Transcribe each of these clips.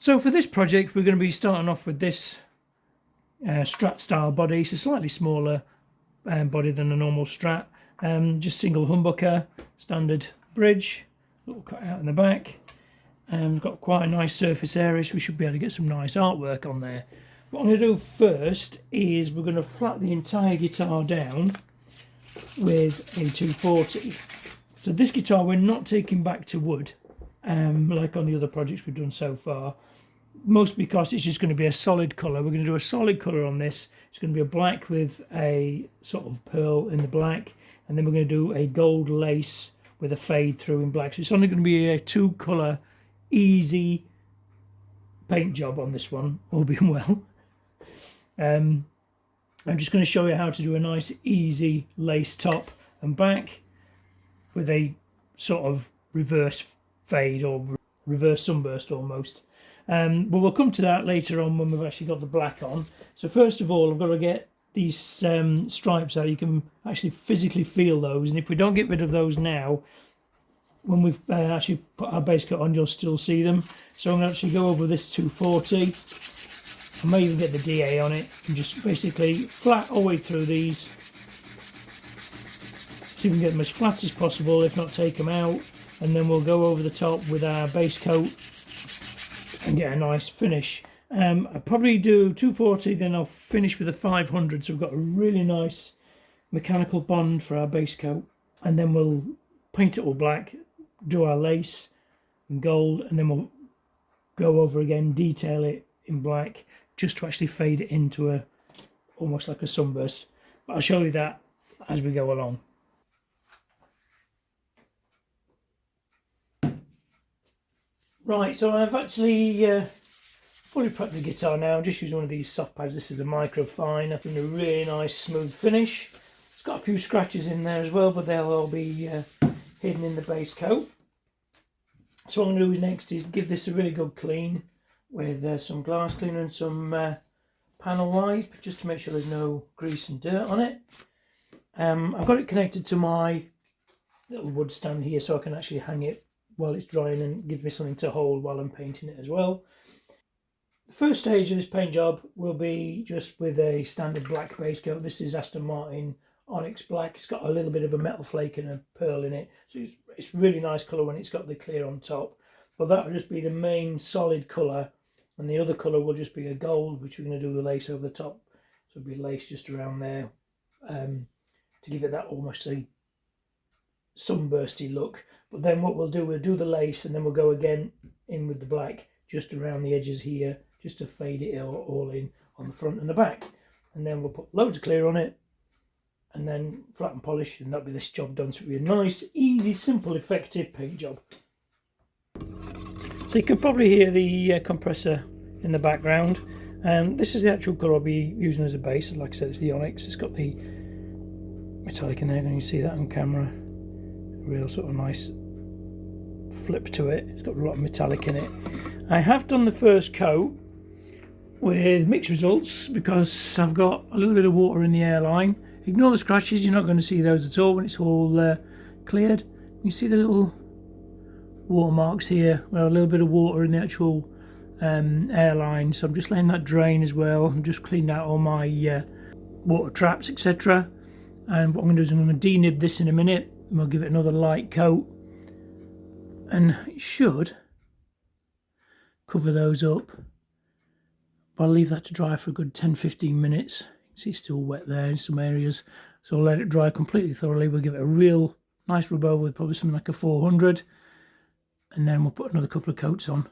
So for this project, we're going to be starting off with this Strat style body. It's a slightly smaller body than a normal Strat. Just single humbucker, standard bridge, little cutout in the back. We've got quite a nice surface area, so we should be able to get some nice artwork on there. What I'm going to do first is we're going to flat the entire guitar down with a 240. So this guitar we're not taking back to wood, like on the other projects we've done so far. Mostly because it's just going to be a solid colour. We're going to do a solid colour on this. It's going to be a black with a sort of pearl in the black, and then we're going to do a gold lace with a fade through in black. So it's only going to be a 2-colour, easy paint job on this one, all being well. I'm just going to show you how to do a nice, easy lace top and back with a sort of reverse fade or reverse sunburst almost. But we'll come to that later on when we've actually got the black on. So first of all, I've got to get these stripes out. You can actually physically feel those, and if we don't get rid of those now, when we've actually put our base coat on, you'll still see them. So I'm going to actually go over this 240. I may even get the DA on it and just basically flat all the way through these. See if we can get them as flat as possible, if not take them out, and then we'll go over the top with our base coat and get a nice finish. I'll probably do 240, then I'll finish with a 500, so we've got a really nice mechanical bond for our base coat, and then we'll paint it all black, do our lace and gold, and then we'll go over again, detail it in black, just to actually fade it into a almost like a sunburst. But I'll show you that as we go along. Right, so I've actually fully prepped the guitar now. I'm just using one of these soft pads. This is a microfine. I've done a really nice smooth finish. It's got a few scratches in there as well, but they'll all be hidden in the base coat. So what I'm going to do next is give this a really good clean with some glass cleaner and some panel wipe, just to make sure there's no grease and dirt on it. I've got it connected to my little wood stand here, so I can actually hang it while it's drying and give me something to hold while I'm painting it as well. The first stage of this paint job will be just with a standard black base coat. This is Aston Martin Onyx Black. It's got a little bit of a metal flake and a pearl in it, so it's really nice colour when it's got the clear on top. But that will just be the main solid colour, and the other colour will just be a gold, which we're going to do the lace over the top. So it'll be lace just around there to give it that almost a sunbursty look. But then what we'll do the lace, and then we'll go again in with the black just around the edges here, just to fade it all in on the front and the back. And then we'll put loads of clear on it and then flat and polish, and that'll be this job done. So it'll be a nice, easy, simple, effective paint job. So you can probably hear the compressor in the background. This is the actual colour I'll be using as a base. Like I said, it's the Onyx. It's got the metallic in there. Can you see that on camera? Real sort of nice flip to it. It's got a lot of metallic in it. I have done the first coat with mixed results because I've got a little bit of water in the airline. Ignore the scratches, you're not going to see those at all when it's all cleared. You see the little watermarks here where a little bit of water in the actual airline, so I'm just letting that drain as well. I'm just cleaning out all my water traps, etc. And what I'm going to do is I'm going to denib this in a minute, and we'll give it another light coat, and it should cover those up. But I'll leave that to dry for a good 10-15 minutes. You can see it's still wet there in some areas, so I'll let it dry completely thoroughly. We'll give it a real nice rub over with probably something like a 400, and then we'll put another couple of coats on.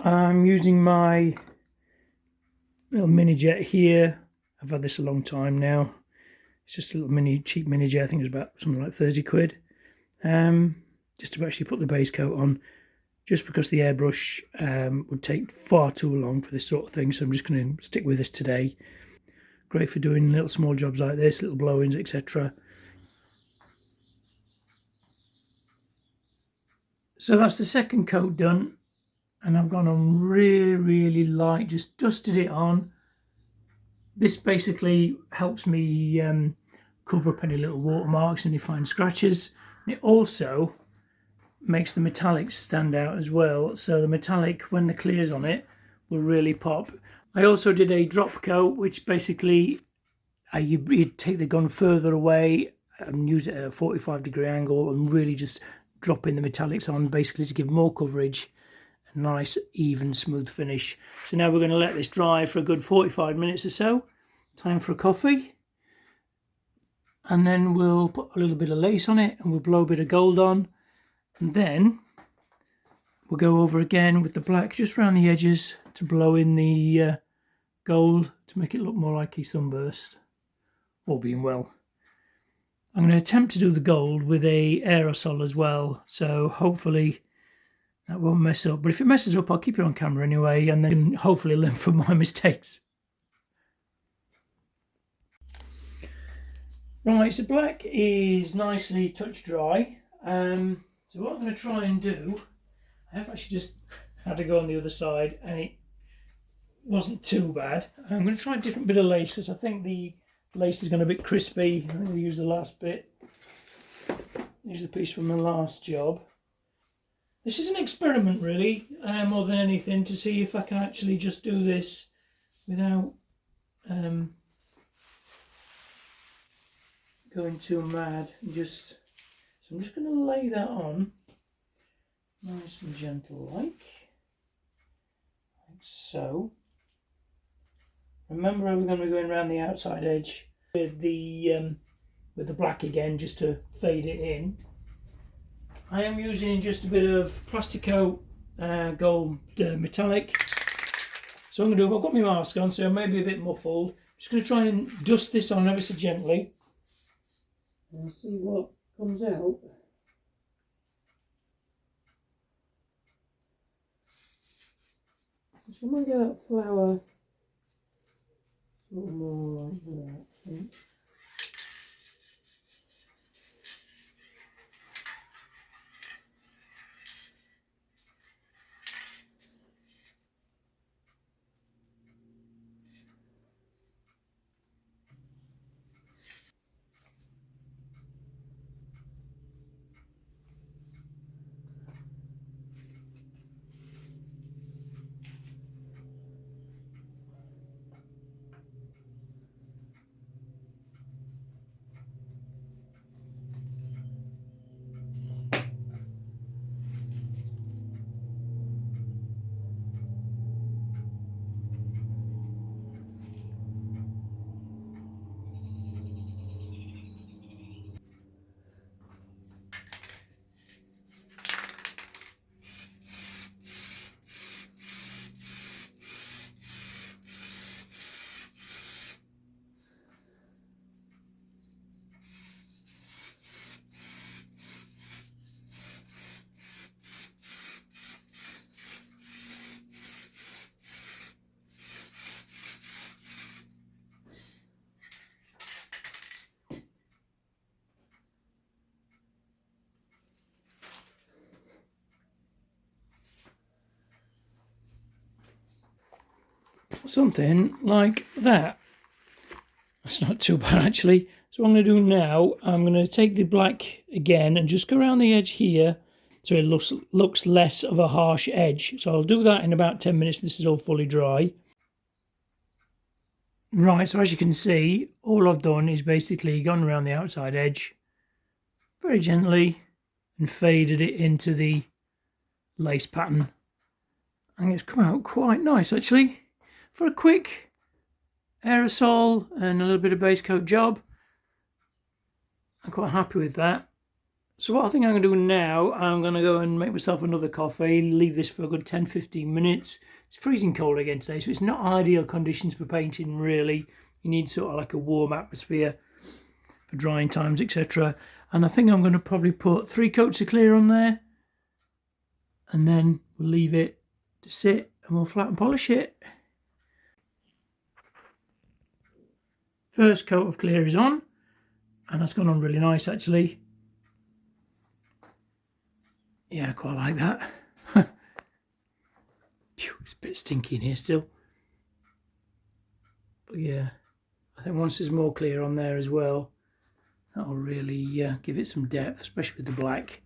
I'm using my little mini jet here. I've had this a long time now. It's just a little cheap mini jet. I think it's about something like 30 quid. Just to actually put the base coat on, just because the airbrush would take far too long for this sort of thing. So I'm just going to stick with this today. Great for doing little small jobs like this, little blow-ins, etc. So that's the second coat done, and I've gone on really light, just dusted it on. This basically helps me cover up any little watermarks and any fine scratches. And it also makes the metallics stand out as well. So the metallic, when the clear's on it, will really pop. I also did a drop coat, which basically you take the gun further away and use it at a 45-degree angle and really just drop in the metallics on, basically to give more coverage, a nice even smooth finish. So now we're going to let this dry for a good 45 minutes or so. Time for a coffee, and then we'll put a little bit of lace on it and we'll blow a bit of gold on, and then we'll go over again with the black just around the edges to blow in the gold to make it look more like a sunburst, all being well. I'm going to attempt to do the gold with a aerosol as well, so hopefully that won't mess up. But if it messes up, I'll keep it on camera anyway, and then hopefully learn from my mistakes. Right, so black is nicely touch dry. So what I'm going to try and do, I have actually just had to go on the other side, and it wasn't too bad. I'm going to try a different bit of lace because I think the lace is going to be a bit crispy. I'm going to use the last bit. Use the piece from the last job. This is an experiment really, more than anything, to see if I can actually just do this without going too mad. So I'm just going to lay that on nice and gentle like so. Remember, we're going to be going around the outside edge with the black again, just to fade it in. I am using just a bit of Plastico gold metallic. So I'm going to do, I've got my mask on, so I may be a bit muffled. I'm just going to try and dust this on ever so gently and see what comes out. So I'm going to get that flower sort of more like that, I think. Something like that. That's not too bad actually. So what I'm going to do now, I'm going to take the black again and just go around the edge here so it looks less of a harsh edge. So I'll do that in about 10 minutes. This is all fully dry. Right, so as you can see, all I've done is basically gone around the outside edge very gently and faded it into the lace pattern. And it's come out quite nice actually. For a quick aerosol and a little bit of base coat job, I'm quite happy with that. So what I think I'm going to do now, I'm going to go and make myself another coffee, leave this for a good 10-15 minutes. It's freezing cold again today, so it's not ideal conditions for painting really. You need sort of like a warm atmosphere for drying times, etc. And I think I'm going to probably put 3 coats of clear on there, and then we'll leave it to sit and we'll flat and polish it. First coat of clear is on, and that's gone on really nice actually. Yeah, I quite like that. It's a bit stinky in here still. But yeah, I think once there's more clear on there as well, that'll really give it some depth, especially with the black.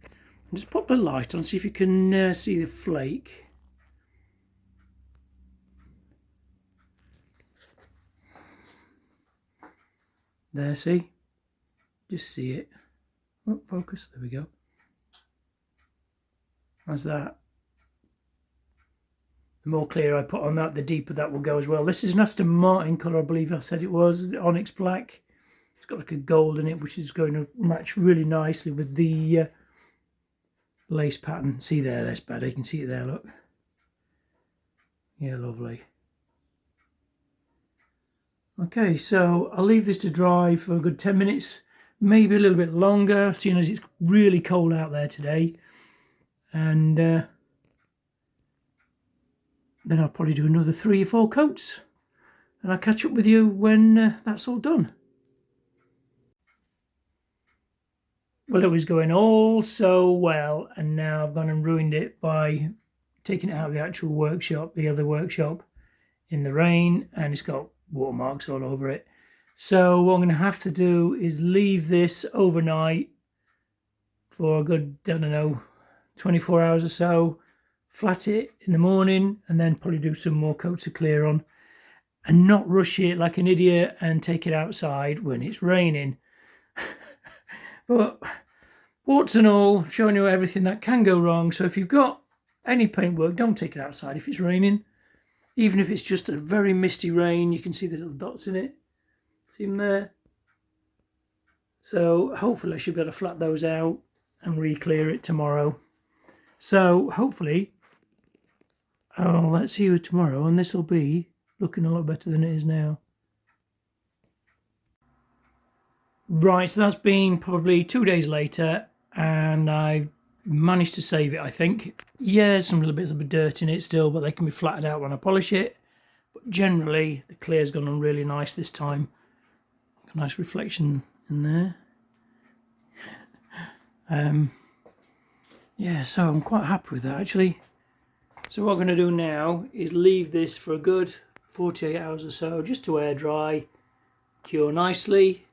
Just pop the light on, see if you can see the flake. There, see? Just see it. Oh, focus, there we go. How's that? The more clear I put on that, the deeper that will go as well. This is an Aston Martin colour, I believe I said it was, the Onyx Black. It's got like a gold in it, which is going to match really nicely with the lace pattern. See there, that's better. You can see it there, look. Yeah, lovely. Okay, so I'll leave this to dry for a good 10 minutes, maybe a little bit longer, seeing as it's really cold out there today. And then I'll probably do another 3 or 4 coats. And I'll catch up with you when that's all done. Well, it was going all so well, and now I've gone and ruined it by taking it out of the actual workshop, the other workshop, in the rain, and it's got watermarks all over it. So what I'm going to have to do is leave this overnight for a good, I don't know, 24 hours or so, flat it in the morning, and then probably do some more coats of clear on, and not rush it like an idiot and take it outside when it's raining. But warts and all, showing you everything that can go wrong. So if you've got any paintwork, don't take it outside if it's raining. Even if it's just a very misty rain, you can see the little dots in it. See them there? So hopefully I should be able to flat those out and re-clear it tomorrow. So hopefully let's see you tomorrow, and this will be looking a lot better than it is now. Right, so that's been probably 2 days later, and I've managed to save it, I think. Yeah, there's some little bits of dirt in it still, but they can be flattened out when I polish it. But generally, the clear's gone on really nice this time. A nice reflection in there. Yeah, so I'm quite happy with that, actually. So what I'm going to do now is leave this for a good 48 hours or so, just to air dry, cure nicely,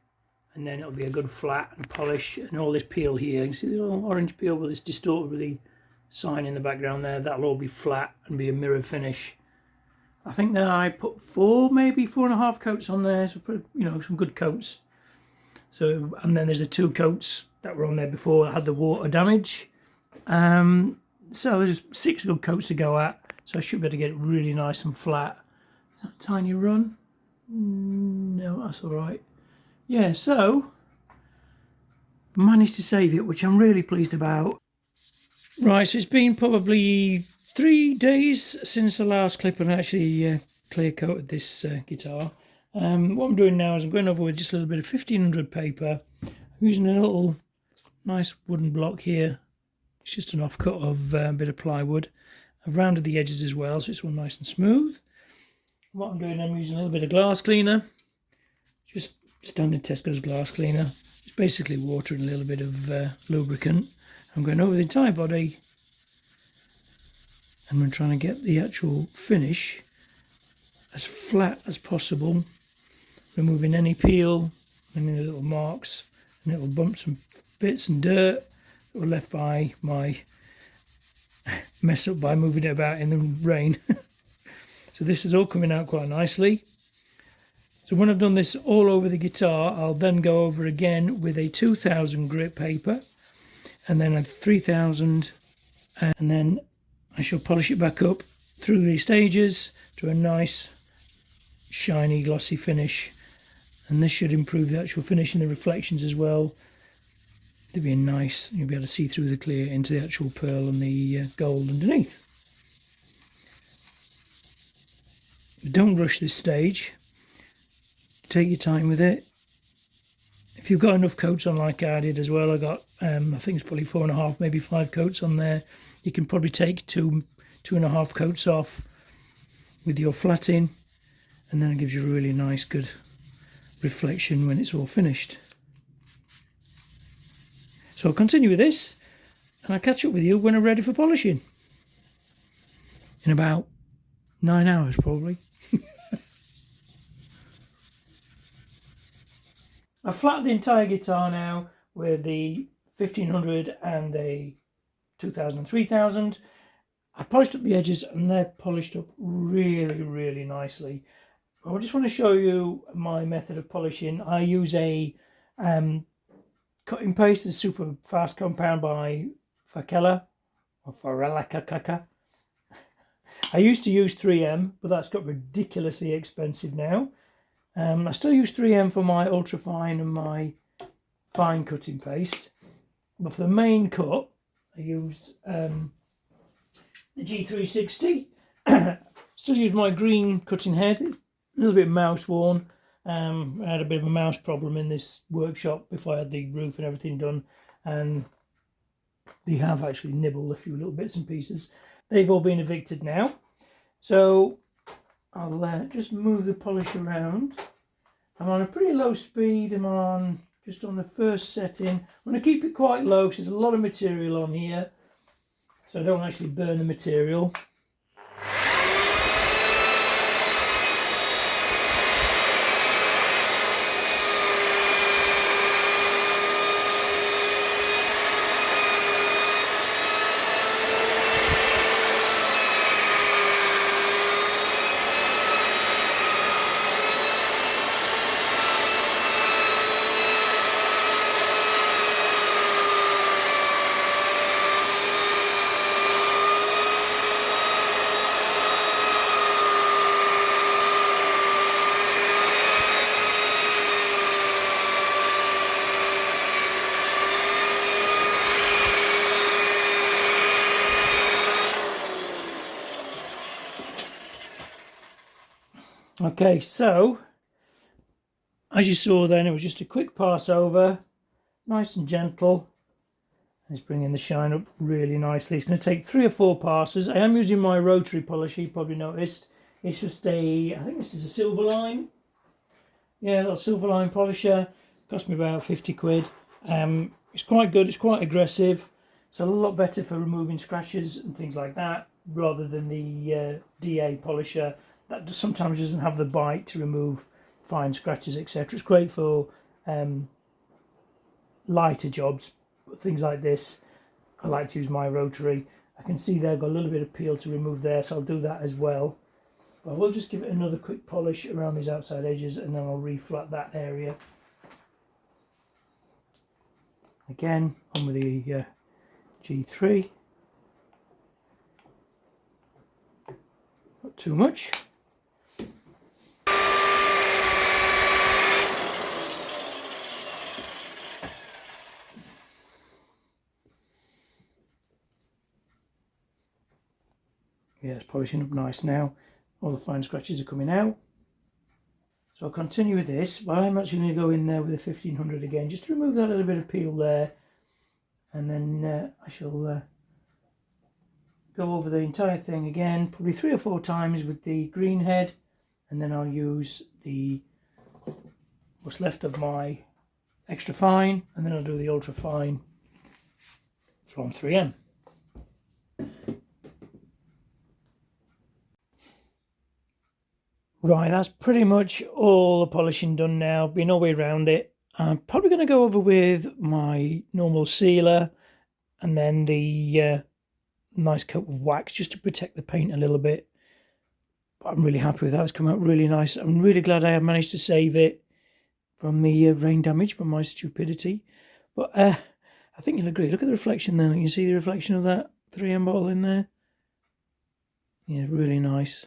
and then it'll be a good flat and polish. And all this peel here, you can see the little orange peel with this distorted with the sign in the background there, that'll all be flat and be a mirror finish. I think that I put 4, maybe 4.5 coats on there, so put, you know, some good coats. So, and then there's the 2 coats that were on there before that had the water damage. So there's 6 good coats to go at, so I should be able to get it really nice and flat. That tiny run? No, that's all right. Yeah, so managed to save it, which I'm really pleased about. Right, so it's been probably 3 days since the last clip and actually clear coated this guitar. What I'm doing now is I'm going over with just a little bit of 1500 paper. I'm using a little nice wooden block here. It's just an offcut of a bit of plywood. I've rounded the edges as well, so it's all nice and smooth. What I'm doing, I'm using a little bit of glass cleaner, just standard Tesco's glass cleaner. It's basically water and a little bit of lubricant. I'm going over the entire body, and I'm trying to get the actual finish as flat as possible, removing any peel, any little marks, and little bumps and bits and dirt that were left by my mess up by moving it about in the rain. So this is all coming out quite nicely. So when I've done this all over the guitar, I'll then go over again with a 2000 grit paper, and then a 3000, and then I shall polish it back up through these stages to a nice shiny glossy finish, and this should improve the actual finish and the reflections as well. It'll be nice, you'll be able to see through the clear into the actual pearl and the gold underneath. But don't rush this stage, take your time with it. If you've got enough coats on like I did as well, I got I think it's probably 4.5, maybe 5 coats on there. You can probably take 2.5 coats off with your flatting, and then it gives you a really nice good reflection when it's all finished. So I'll continue with this, and I'll catch up with you when I'm ready for polishing in about 9 hours probably. I've flattened the entire guitar now with the 1500 and a 2000 and 3000. I've polished up the edges and they're polished up really, really nicely. I just want to show you my method of polishing. I use a cutting paste, a super fast compound by Fakela or Farelakakaka. I used to use 3M, but that's got ridiculously expensive now. I still use 3M for my ultrafine and my fine cutting paste, but for the main cut I use the G360. Still use my green cutting head. It's a little bit mouse worn. I had a bit of a mouse problem in this workshop before I had the roof and everything done, and they have actually nibbled a few little bits and pieces. They've all been evicted now, so I'll just move the polish around. I'm on a pretty low speed. I'm on just on the first setting. I'm going to keep it quite low because there's a lot of material on here, so I don't actually burn the material. Okay, so as you saw then, it was just a quick pass over, nice and gentle. It's bringing the shine up really nicely. It's going to take 3 or 4 passes. I am using my rotary polisher, you probably noticed. It's just a, I think this is a Silverline. Yeah, a little Silverline polisher. Cost me about 50 quid. It's quite good, it's quite aggressive. It's a lot better for removing scratches and things like that, rather than the DA polisher. That sometimes doesn't have the bite to remove fine scratches, etc. It's great for lighter jobs, but things like this, I like to use my rotary. I can see there I've got a little bit of peel to remove there, so I'll do that as well. But I will just give it another quick polish around these outside edges, and then I'll reflat that area. Again, on with the G3. Not too much. Yeah, it's polishing up nice now. All the fine scratches are coming out. So I'll continue with this, but I'm actually going to go in there with a 1500 again, just to remove that little bit of peel there. And then I shall go over the entire thing again, probably 3 or 4 times with the green head. And then I'll use the what's left of my extra fine, and then I'll do the ultra fine from 3M. Right, that's pretty much all the polishing done now. Been all the way around it. I'm probably going to go over with my normal sealer and then the nice coat of wax just to protect the paint a little bit. But I'm really happy with that. It's come out really nice. I'm really glad I have managed to save it from the rain damage from my stupidity. But I think you'll agree. Look at the reflection there. You can see the reflection of that 3M bottle in there. Yeah, really nice.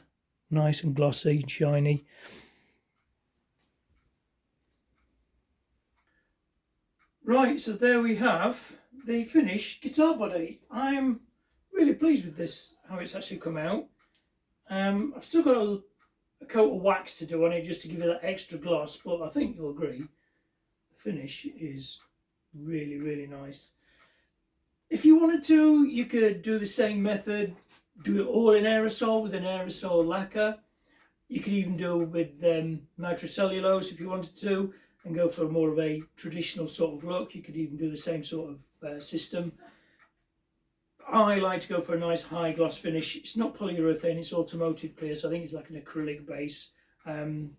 Nice and glossy and shiny. Right, so there we have the finished guitar body. I'm really pleased with this, how it's actually come out. I've still got a coat of wax to do on it just to give it that extra gloss, but I think you'll agree the finish is really, really nice. If you wanted to, you could do the same method, do it all in aerosol with an aerosol lacquer. You could even do it with nitrocellulose if you wanted to, and go for more of a traditional sort of look. You could even do the same sort of system. I like to go for a nice high gloss finish. It's not polyurethane, it's automotive clear, so I think it's like an acrylic base, and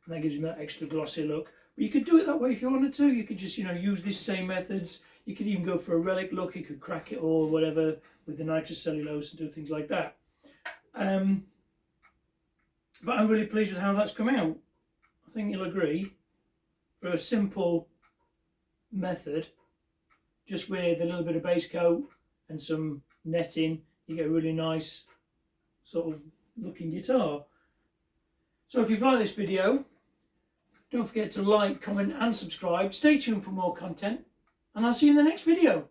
that gives me that extra glossy look. But you could do it that way if you wanted to. You could just, use these same methods. You could even go for a relic look. You could crack it or whatever with the nitrocellulose and do things like that. But I'm really pleased with how that's come out. I think you'll agree. For a simple method, just with a little bit of base coat and some netting, you get a really nice sort of looking guitar. So if you've liked this video, don't forget to like, comment and subscribe. Stay tuned for more content, and I'll see you in the next video.